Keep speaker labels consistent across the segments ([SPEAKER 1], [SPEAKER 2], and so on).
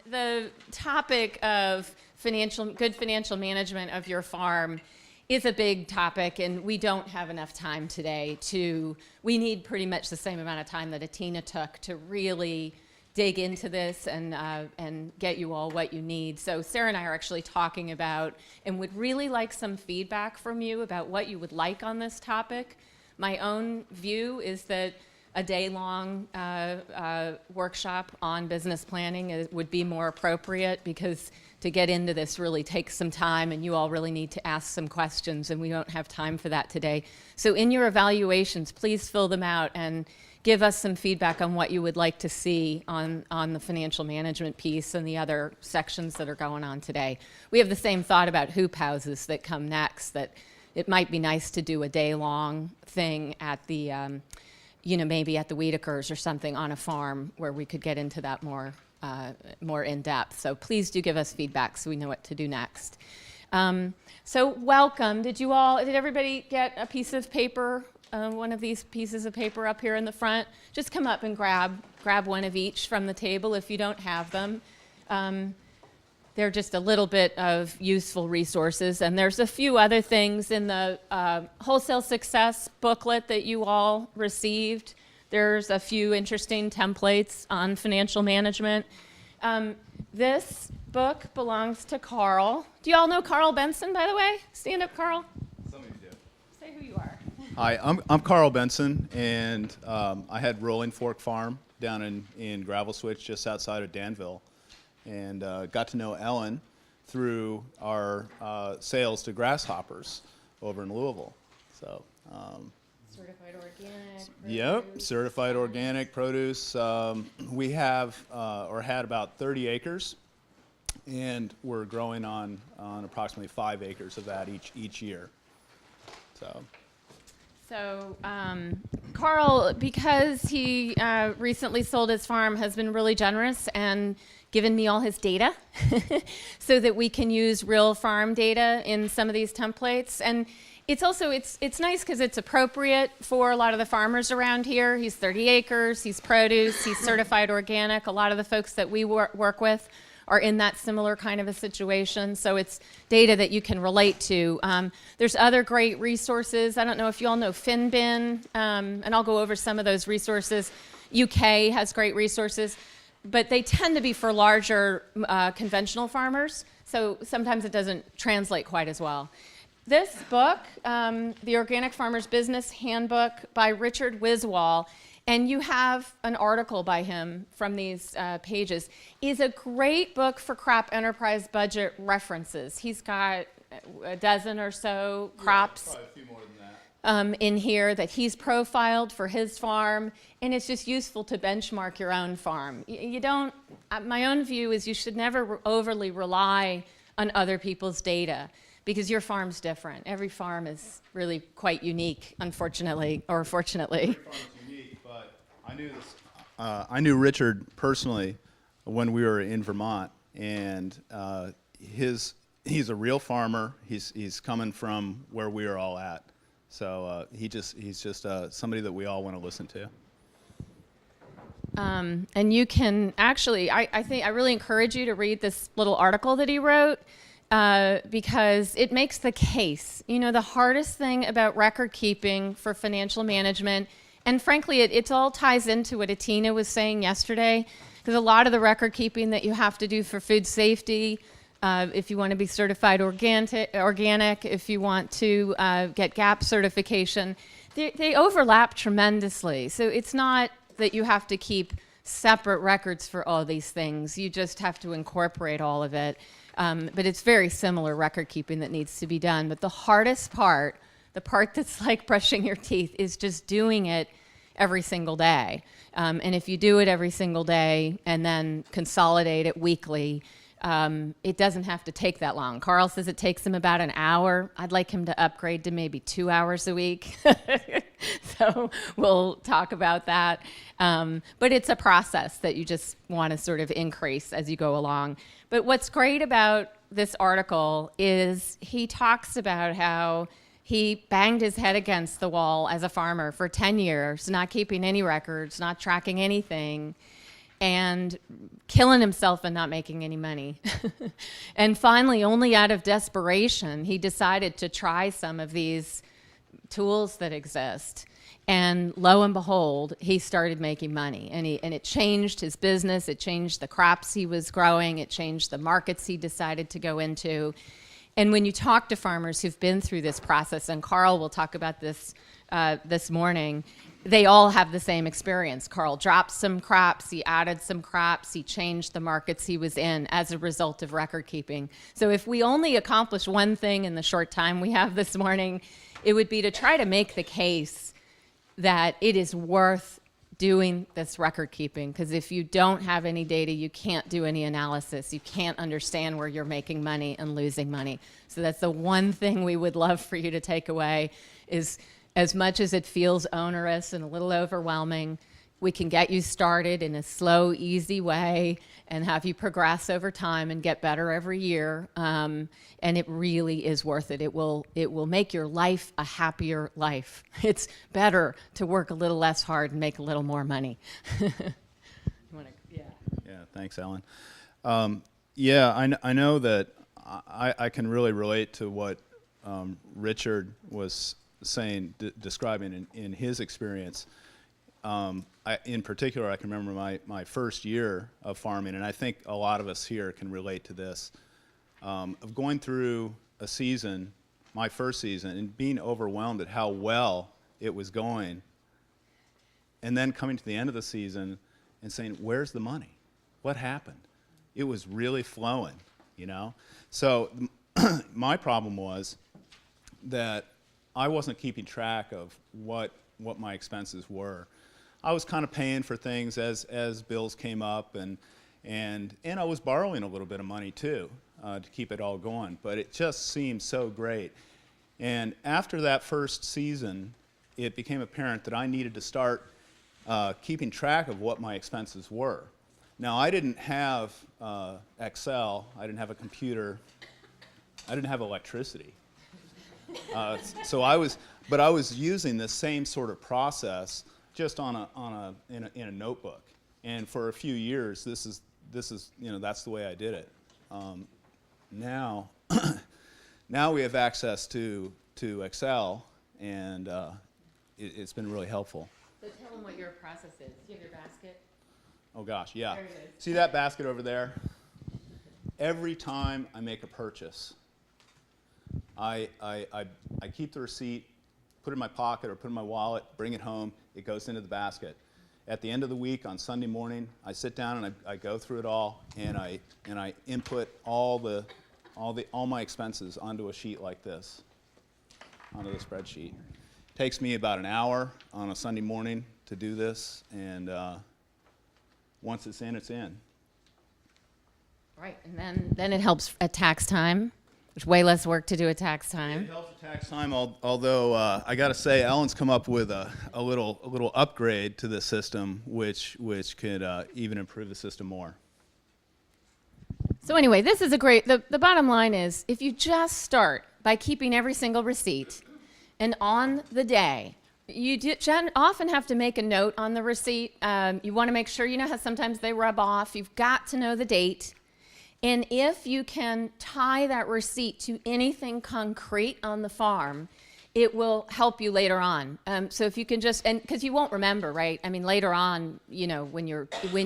[SPEAKER 1] The topic of good financial management of your farm is a big topic, and we don't have enough time today we need pretty much the same amount of time that Atina took to really dig into this and get you all what you need. So Sarah and I are actually talking about and would really like some feedback from you about what you would like on this topic. My own view is that a day-long workshop on business planning would be more appropriate, because to get into this really takes some time, and you all really need to ask some questions, and we don't have time for that today. So in your evaluations, please fill them out and give us some feedback on what you would like to see on the financial management piece and the other sections that are going on today. We have the same thought about hoop houses that come next, that it might be nice to do a day-long thing at the maybe at the Wiedekers or something on a farm where we could get into that more in depth. So please do give us feedback so we know what to do next. So welcome. Did everybody get a piece of paper, one of these pieces of paper up here in the front? Just come up and grab one of each from the table if you don't have them. They're just a little bit of useful resources, and there's a few other things in the Wholesale Success booklet that you all received. There's a few interesting templates on financial management. This book belongs to Carl. Do you all know Carl Benson, by the way? Stand up, Carl.
[SPEAKER 2] Some of you do.
[SPEAKER 1] Say who you are.
[SPEAKER 2] Hi, I'm Carl Benson, and I had Rolling Fork Farm down in Gravel Switch just outside of Danville. And got to know Ellen through our sales to grasshoppers over in Louisville. So,
[SPEAKER 1] certified organic.
[SPEAKER 2] Yep,
[SPEAKER 1] produce.
[SPEAKER 2] certified organic produce. We have or had about 30 acres, and we're growing on approximately 5 acres of that each year. So
[SPEAKER 1] Carl, because he recently sold his farm, has been really generous and given me all his data so that we can use real farm data in some of these templates. And it's also, it's nice because it's appropriate for a lot of the farmers around here. He's 30 acres, he's produce, he's certified organic. A lot of the folks that we work with are in that similar kind of a situation. So it's data that you can relate to. There's other great resources. I don't know if you all know Finbin, and I'll go over some of those resources. UK has great resources, but they tend to be for larger conventional farmers. So sometimes it doesn't translate quite as well. This book, The Organic Farmer's Business Handbook by Richard Wiswall, and you have an article by him from these pages, is a great book for crop enterprise budget references. He's got a dozen or so crops.
[SPEAKER 2] Probably a few more than that.
[SPEAKER 1] In here that he's profiled for his farm, and it's just useful to benchmark your own farm. My own view is you should never overly rely on other people's data, because your farm's different. Every farm is really quite unique, unfortunately, or fortunately.
[SPEAKER 2] Every farm is unique, but I knew Richard personally when we were in Vermont, and he's a real farmer. He's coming from where we are all at. So he's just somebody that we all want to listen to.
[SPEAKER 1] And you can actually, I think I really encourage you to read this little article that he wrote, because it makes the case. The hardest thing about record keeping for financial management, and frankly, it all ties into what Atina was saying yesterday, because a lot of the record keeping that you have to do for food safety, if you want to be certified organic, if you want to get GAP certification, they overlap tremendously. So it's not that you have to keep separate records for all these things. You just have to incorporate all of it. But it's very similar record keeping that needs to be done. But the hardest part, the part that's like brushing your teeth, is just doing it every single day. And if you do it every single day and then consolidate it weekly, it doesn't have to take that long. Carl says it takes him about an hour. I'd like him to upgrade to maybe 2 hours a week. So we'll talk about that. But it's a process that you just want to sort of increase as you go along. But what's great about this article is he talks about how he banged his head against the wall as a farmer for 10 years, not keeping any records, not tracking anything. and killing himself and not making any money. And finally, only out of desperation, he decided to try some of these tools that exist. And lo and behold, he started making money. And it changed his business. It changed the crops he was growing. It changed the markets he decided to go into. And when you talk to farmers who've been through this process, and Carl will talk about this this morning, they all have the same experience. Carl dropped some crops, he added some crops, he changed the markets he was in as a result of record keeping. So if we only accomplish one thing in the short time we have this morning, it would be to try to make the case that it is worth doing this record keeping, because if you don't have any data, you can't do any analysis. You can't understand where you're making money and losing money. So that's the one thing we would love for you to take away is, as much as it feels onerous and a little overwhelming, we can get you started in a slow, easy way and have you progress over time and get better every year. And it really is worth it. It will make your life a happier life. It's better to work a little less hard and make a little more money.
[SPEAKER 2] Yeah, thanks, Ellen. I know that I can really relate to what Richard was saying, describing in his experience. In particular, I can remember my first year of farming, and I think a lot of us here can relate to this, of going through a season, my first season, and being overwhelmed at how well it was going, and then coming to the end of the season and saying, where's the money? What happened? It was really flowing, you know? So my problem was that I wasn't keeping track of what my expenses were. I was kind of paying for things as bills came up, and I was borrowing a little bit of money too to keep it all going. But it just seemed so great. And after that first season, it became apparent that I needed to start keeping track of what my expenses were. Now, I didn't have Excel. I didn't have a computer. I didn't have electricity. So I was using the same sort of process just in a notebook. And for a few years, this is that's the way I did it. Now we have access to Excel, and it's been really helpful.
[SPEAKER 1] So tell them what your process is. Do you have your basket?
[SPEAKER 2] Oh gosh, yeah.
[SPEAKER 1] There it is.
[SPEAKER 2] See that basket over there? Every time I make a purchase, I keep the receipt, put it in my pocket or put it in my wallet, bring it home, it goes into the basket. At the end of the week on Sunday morning, I sit down and I go through it all, and I input all my expenses onto a sheet like this, onto the spreadsheet. It takes me about an hour on a Sunday morning to do this, and once it's in, it's in.
[SPEAKER 1] Right, and then it helps at tax time. There's way less work to do at tax time.
[SPEAKER 2] It helps at tax time, although I got to say, Ellen's come up with a little upgrade to the system, which could even improve the system more.
[SPEAKER 1] So anyway, this is a great, the bottom line is, if you just start by keeping every single receipt, and on the day, you often have to make a note on the receipt. You want to make sure, you know how sometimes they rub off. You've got to know the date. And if you can tie that receipt to anything concrete on the farm, it will help you later on. So if you can just, and because you won't remember, right? I mean, later on, you know, when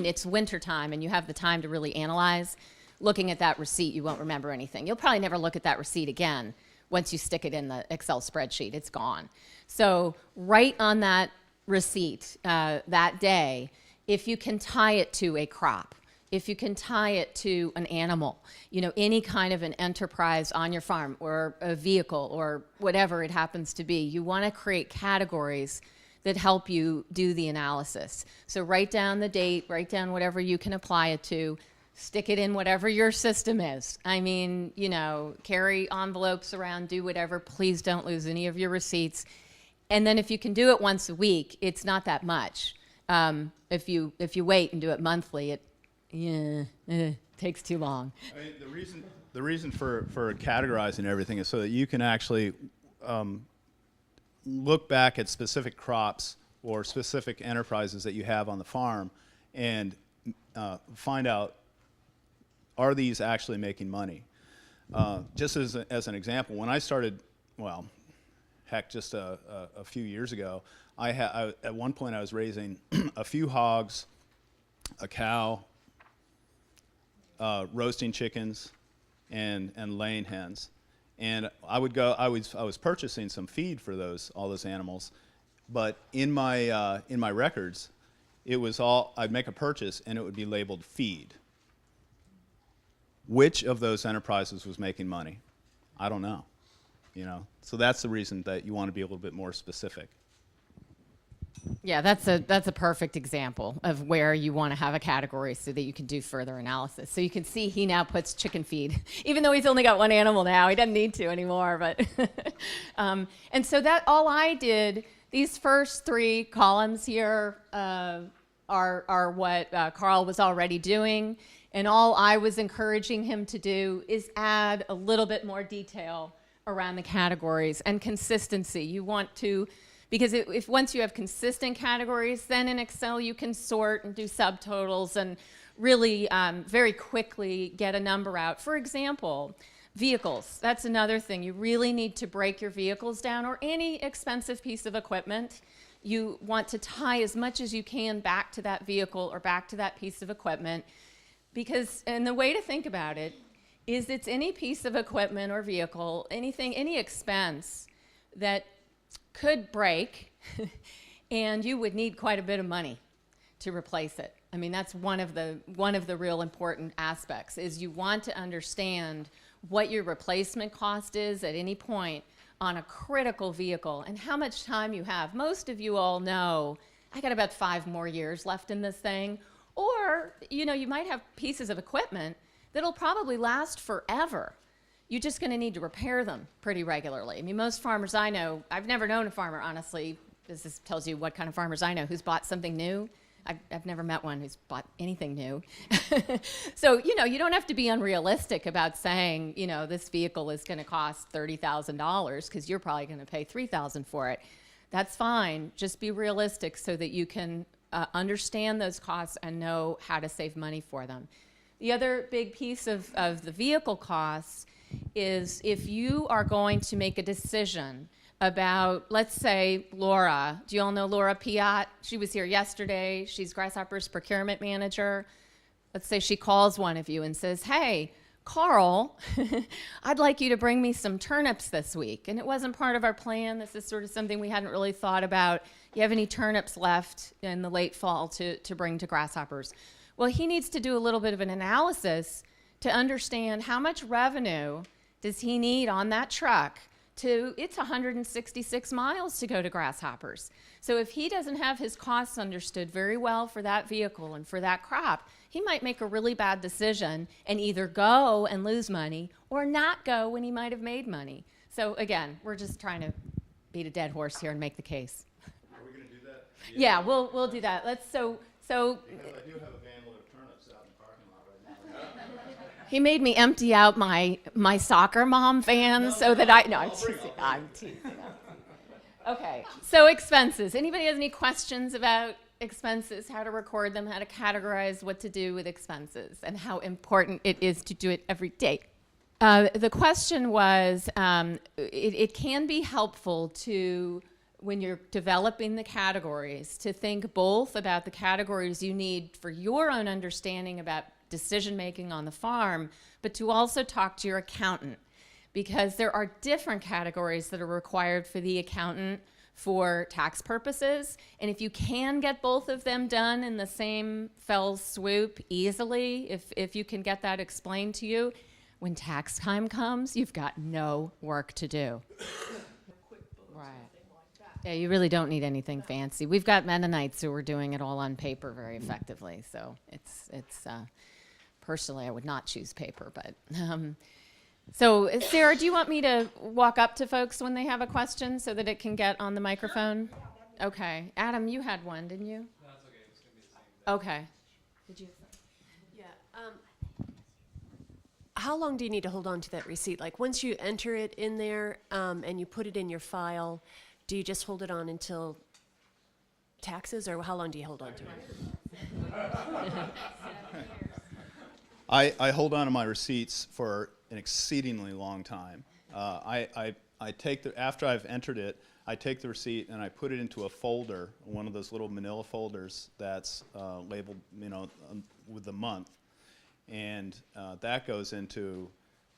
[SPEAKER 1] it's winter time and you have the time to really analyze, looking at that receipt, you won't remember anything. You'll probably never look at that receipt again once you stick it in the Excel spreadsheet. It's gone. So write on that receipt that day, if you can tie it to a crop, if you can tie it to an animal, you know, any kind of an enterprise on your farm or a vehicle or whatever it happens to be, you want to create categories that help you do the analysis. So write down the date, write down whatever you can apply it to, stick it in whatever your system is. I mean, you know, carry envelopes around, do whatever. Please don't lose any of your receipts. And then if you can do it once a week, it's not that much. If you wait and do it monthly, it takes too long.
[SPEAKER 2] I mean, the reason for categorizing everything is so that you can actually look back at specific crops or specific enterprises that you have on the farm and find out, are these actually making money? Just as an example, when I started, well, heck, just a few years ago, at one point I was raising a few hogs, a cow, roasting chickens, and laying hens. And I was purchasing some feed for all those animals, but in my records, it was I'd make a purchase and it would be labeled feed. Which of those enterprises was making money? I don't know. So that's the reason that you want to be a little bit more specific.
[SPEAKER 1] Yeah, that's a perfect example of where you want to have a category so that you can do further analysis. So you can see he now puts chicken feed, even though he's only got one animal now. He doesn't need to anymore. But and so that all I did, these first 3 columns here are what Carl was already doing. And all I was encouraging him to do is add a little bit more detail around the categories and consistency. You want to, because if once you have consistent categories, then in Excel you can sort and do subtotals and really very quickly get a number out. For example, vehicles. That's another thing. You really need to break your vehicles down, or any expensive piece of equipment. You want to tie as much as you can back to that vehicle or back to that piece of equipment. Because, and the way to think about it is it's any piece of equipment or vehicle, any expense that could break and you would need quite a bit of money to replace it. I mean, that's one of the real important aspects, is you want to understand what your replacement cost is at any point on a critical vehicle and how much time you have. Most of you all know, I got about 5 more years left in this thing. Or, you might have pieces of equipment that'll probably last forever. You're just going to need to repair them pretty regularly. I mean, most farmers I know, I've never known a farmer, honestly, this tells you what kind of farmers I know, who's bought something new. I've never met one who's bought anything new. So, you don't have to be unrealistic about saying, this vehicle is going to cost $30,000 because you're probably going to pay $3,000 for it. That's fine. Just be realistic so that you can understand those costs and know how to save money for them. The other big piece of the vehicle costs is if you are going to make a decision about, let's say, Laura. Do you all know Laura Piat? She was here yesterday. She's Grasshopper's procurement manager. Let's say she calls one of you and says, hey, Carl, I'd like you to bring me some turnips this week. And it wasn't part of our plan. This is sort of something we hadn't really thought about. You have any turnips left in the late fall to bring to Grasshoppers? Well, he needs to do a little bit of an analysis to understand how much revenue does he need on that truck it's 166 miles to go to Grasshoppers. So if he doesn't have his costs understood very well for that vehicle and for that crop, he might make a really bad decision and either go and lose money or not go when he might have made money. So again, we're just trying to beat a dead horse here and make the case.
[SPEAKER 2] Are we going to do that?
[SPEAKER 1] Yeah, we'll do that. So
[SPEAKER 2] because I do have a van load of turnips out in the parking lot right now.
[SPEAKER 1] he made me empty out my soccer mom van I'm teasing. Okay, so expenses. Anybody has any questions about expenses, how to record them, how to categorize what to do with expenses, and how important it is to do it every day? The question was, it can be helpful to, when you're developing the categories, to think both about the categories you need for your own understanding about decision making on the farm, but to also talk to your accountant, because there are different categories that are required for the accountant for tax purposes. And if you can get both of them done in the same fell swoop easily, if you can get that explained to you, when tax time comes, you've got no work to do. Right. Yeah, you really don't need anything fancy. We've got Mennonites who are doing it all on paper very effectively. So it's personally, I would not choose paper, but so Sarah, do you want me to walk up to folks when they have a question so that it can get on the microphone? Okay. Adam, you had one, didn't you?
[SPEAKER 3] No, that's okay. It's going to be the same thing.
[SPEAKER 1] Okay. Did you?
[SPEAKER 4] Yeah. How long do you need to hold on to that receipt? Like once you enter it in there and you put it in your file, do you just hold it on until taxes, or how long do you hold on to it?
[SPEAKER 2] I hold on to my receipts for an exceedingly long time. I take after I've entered it, I take the receipt and I put it into a folder, one of those little manila folders that's labeled, with the month. And that goes into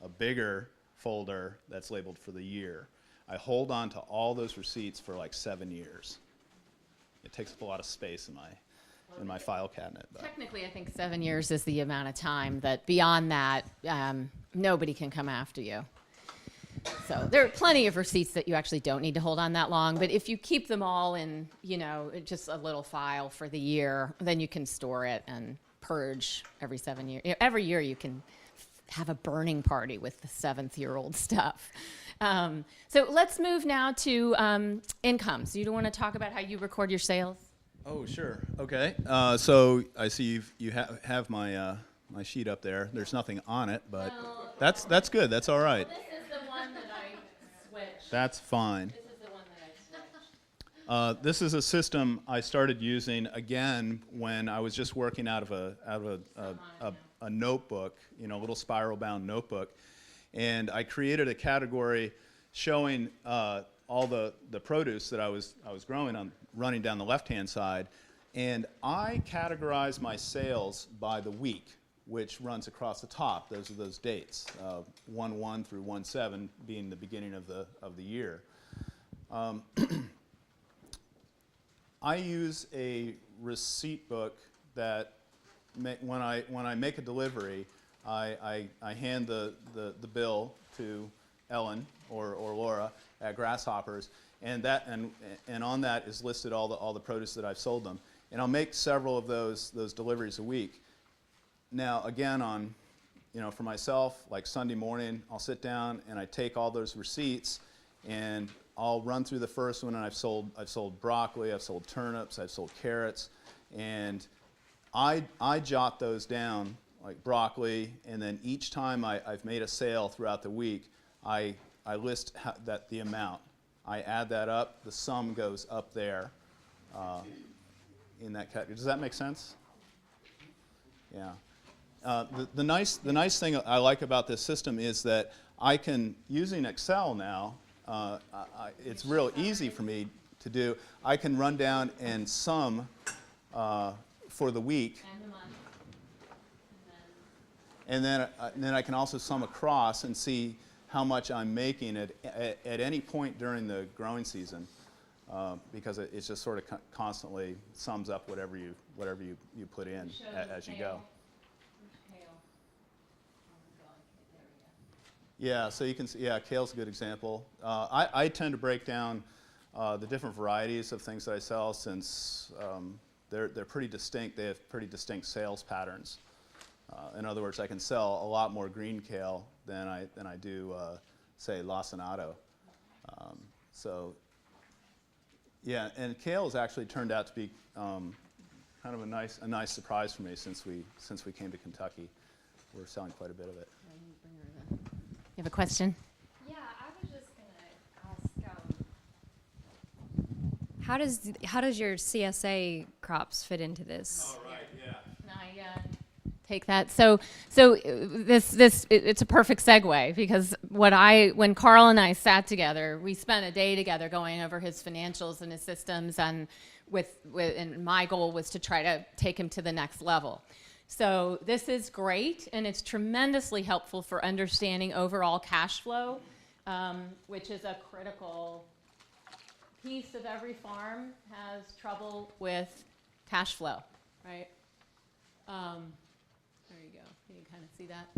[SPEAKER 2] a bigger folder that's labeled for the year. I hold on to all those receipts for like 7 years. It takes up a lot of space in my file cabinet. But.
[SPEAKER 1] Technically, I think 7 years is the amount of time that beyond that, nobody can come after you. So there are plenty of receipts that you actually don't need to hold on that long. But if you keep them all in, just a little file for the year, then you can store it and purge every 7 years. Every year you can have a burning party with the 7th-year-old stuff. So let's move now to income. So you don't want to talk about how you record your sales?
[SPEAKER 2] Oh, sure. Okay. So I see you have my my sheet up there. There's nothing on it, but that's good. That's all right.
[SPEAKER 1] This is the one that I switched.
[SPEAKER 2] That's fine.
[SPEAKER 1] This is the one that I switched.
[SPEAKER 2] This is a system I started using again when I was just working out of a notebook, a little spiral-bound notebook, and I created a category showing all the produce that I was growing running down the left-hand side, and I categorize my sales by the week, which runs across the top. Those are those dates, 1/1 through 1/7 being the beginning of the year. I use a receipt book that when I make a delivery, I hand the bill to Ellen or Laura at Grasshoppers, and on that is listed all the produce that I've sold them. And I'll make several of those deliveries a week. Now again for myself, like Sunday morning, I'll sit down and I take all those receipts and I'll run through the first one, and I've sold broccoli, I've sold turnips, I've sold carrots, and I jot those down, like broccoli, and then each time I've made a sale throughout the week, I list the amount. I add that up, the sum goes up there in that category. Does that make sense? Yeah. The nice thing I like about this system is that I can, using Excel now, it's real easy for me to do. I can run down and sum for the week.
[SPEAKER 1] And the month.
[SPEAKER 2] And then I can also sum across and see how much I'm making at any point during the growing season, because it's just sort of constantly sums up whatever you put in as you go. Yeah, so you can see, kale's a good example. I tend to break down the different varieties of things that I sell, since they're pretty distinct. They have pretty distinct sales patterns. In other words, I can sell a lot more green kale than I do, say, lacinato. So, yeah, and kale has actually turned out to be kind of a nice surprise for me since we came to Kentucky. We're selling quite a bit of it.
[SPEAKER 1] You have a question?
[SPEAKER 3] Yeah, I was just gonna ask, how does your CSA crops fit into this?
[SPEAKER 2] Oh, right, yeah.
[SPEAKER 1] I take that. So it's a perfect segue, because when Carl and I sat together, we spent a day together going over his financials and his systems, and and my goal was to try to take him to the next level. So this is great, and it's tremendously helpful for understanding overall cash flow, which is a critical piece of every farm has trouble with cash flow, right? There you go. Can you kind of see that?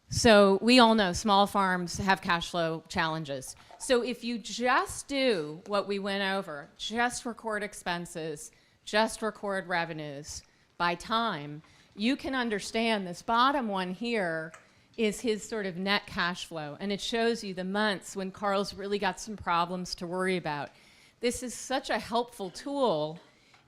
[SPEAKER 1] So we all know small farms have cash flow challenges. So if you just do what we went over, just record expenses, just record revenues by time, you can understand this bottom one here is his sort of net cash flow, and it shows you the months when Carl's really got some problems to worry about. This is such a helpful tool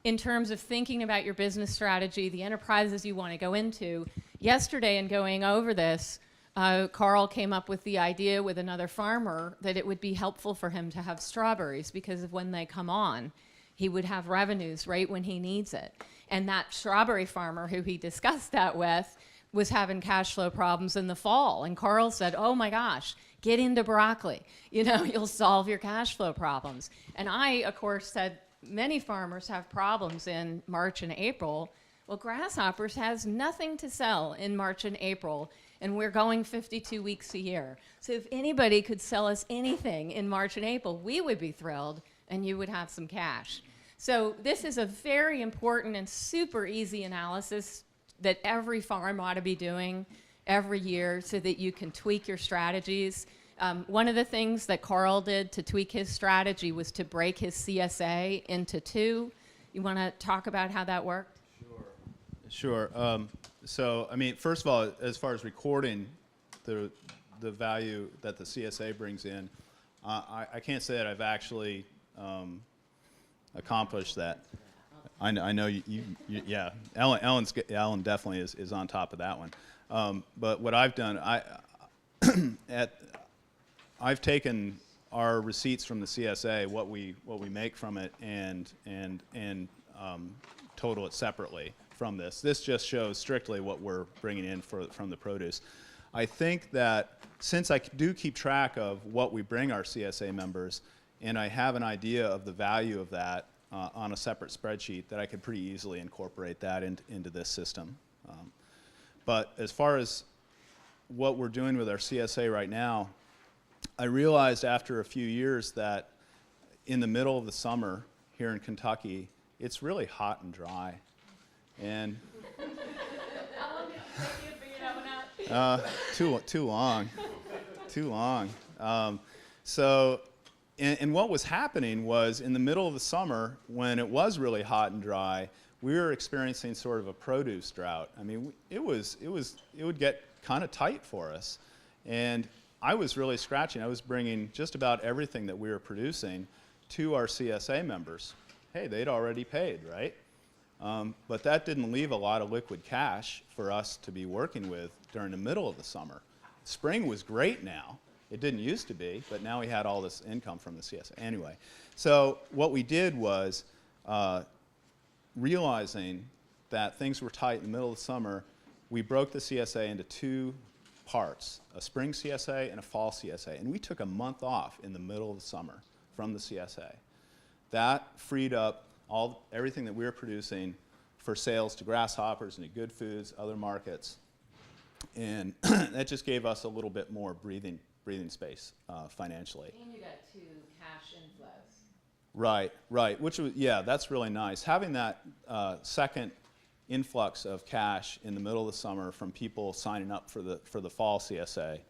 [SPEAKER 1] in terms of thinking about your business strategy, the enterprises you want to go into. Yesterday, in going over this, Carl came up with the idea with another farmer that it would be helpful for him to have strawberries, because of when they come on, he would have revenues right when he needs it. And that strawberry farmer who he discussed that with was having cash flow problems in the fall. And Carl said, oh my gosh, get into broccoli. You know, you'll solve your cash flow problems. And I, of course, said many farmers have problems in March and April. Well, Grasshoppers has nothing to sell in March and April, and we're going 52 weeks a year. So if anybody could sell us anything in March and April, we would be thrilled, and you would have some cash. So this is a very important and super easy analysis that every farm ought to be doing every year so that you can tweak your strategies. One of the things that Carl did to tweak his strategy was to break his CSA into two. You want to talk about how that worked?
[SPEAKER 2] Sure. So, I mean, first of all, as far as recording the value that the CSA brings in, I can't say that I've actually accomplished that. I know you yeah. Ellen definitely is on top of that one. But what I've done, I've taken our receipts from the CSA, what we make from it, and total it separately from this. This just shows strictly what we're bringing in from the produce. I think that since I do keep track of what we bring our CSA members, and I have an idea of the value of that on a separate spreadsheet, that I could pretty easily incorporate that into this system. But as far as what we're doing with our CSA right now, I realized after a few years that in the middle of the summer here in Kentucky, it's really hot and dry. And too long. And what was happening was in the middle of the summer, when it was really hot and dry, we were experiencing sort of a produce drought. I mean, it would get kind of tight for us, and I was really scratching. I was bringing just about everything that we were producing to our CSA members. Hey, they'd already paid, right? But that didn't leave a lot of liquid cash for us to be working with during the middle of the summer. Spring was great now. It didn't used to be, but now we had all this income from the CSA. Anyway, so what we did was, realizing that things were tight in the middle of the summer, we broke the CSA into two parts, a spring CSA and a fall CSA. And we took a month off in the middle of the summer from the CSA. That freed up everything that we were producing for sales to Grasshoppers and to Good Foods, other markets. And that just gave us a little bit more breathing space financially.
[SPEAKER 1] And you got two cash inflows.
[SPEAKER 2] Right. Which was, yeah, that's really nice. Having that second influx of cash in the middle of the summer from people signing up for the fall CSA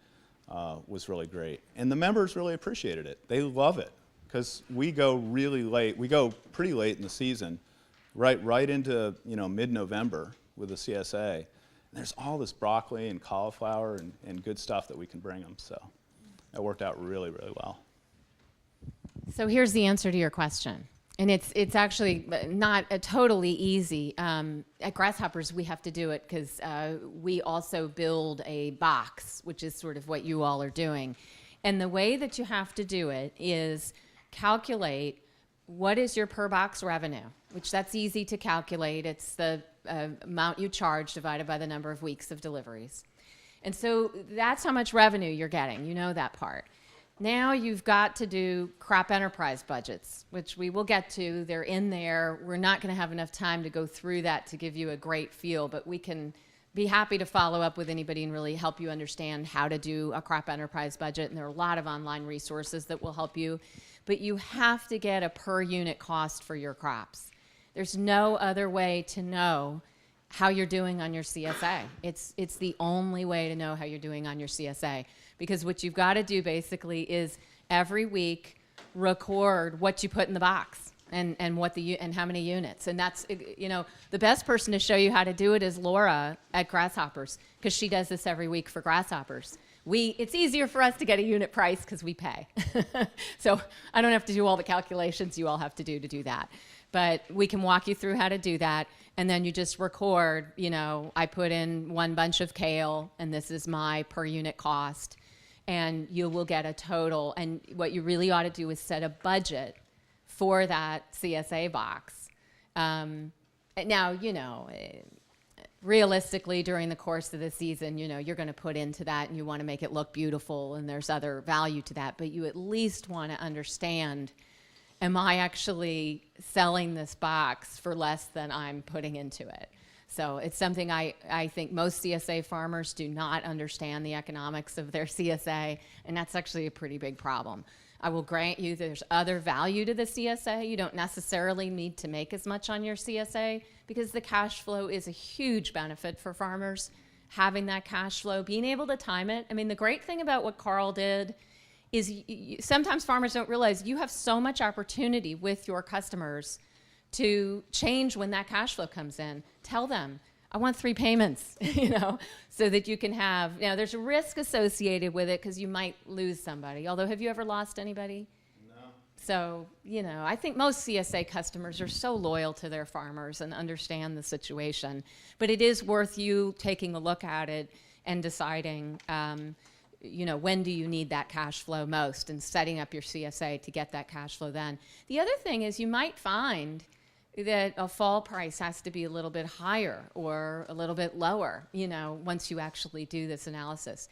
[SPEAKER 2] was really great. And the members really appreciated it. They love it because we go really late. We go pretty late in the season, right into mid-November with the CSA. And there's all this broccoli and cauliflower and good stuff that we can bring them. So that worked out really, really well.
[SPEAKER 1] So here's the answer to your question. And it's actually not totally easy. At Grasshoppers, we have to do it because we also build a box, which is sort of what you all are doing. And the way that you have to do it is calculate what is your per box revenue, which that's easy to calculate. It's the amount you charge divided by the number of weeks of deliveries. And so that's how much revenue you're getting. You know that part. Now you've got to do crop enterprise budgets, which we will get to. They're in there. We're not going to have enough time to go through that to give you a great feel, but we can be happy to follow up with anybody and really help you understand how to do a crop enterprise budget. And there are a lot of online resources that will help you. But you have to get a per unit cost for your crops. There's no other way to know how you're doing on your CSA. It's the only way to know how you're doing on your CSA. Because what you've got to do basically is every week record what you put in the box and how many units. And that's, the best person to show you how to do it is Laura at Grasshoppers, because she does this every week for Grasshoppers. It's easier for us to get a unit price because we pay. So I don't have to do all the calculations you all have to do that. But we can walk you through how to do that. And then you just record, I put in one bunch of kale and this is my per unit cost. And you will get a total. And what you really ought to do is set a budget for that CSA box. Now, realistically, during the course of the season, you're going to put into that and you want to make it look beautiful and there's other value to that, but you at least want to understand, am I actually selling this box for less than I'm putting into it? So it's something I think most CSA farmers do not understand the economics of their CSA, and that's actually a pretty big problem. I will grant you there's other value to the CSA. You don't necessarily need to make as much on your CSA because the cash flow is a huge benefit for farmers. Having that cash flow, being able to time it. I mean, the great thing about what Carl did is sometimes farmers don't realize you have so much opportunity with your customers to change when that cash flow comes in. Tell them, I want 3 payments, so that you can have, there's a risk associated with it because you might lose somebody. Although, have you ever lost anybody?
[SPEAKER 2] No.
[SPEAKER 1] So, I think most CSA customers are so loyal to their farmers and understand the situation. But it is worth you taking a look at it and deciding, when do you need that cash flow most and setting up your CSA to get that cash flow then. The other thing is you might find that a fall price has to be a little bit higher or a little bit lower, once you actually do this analysis.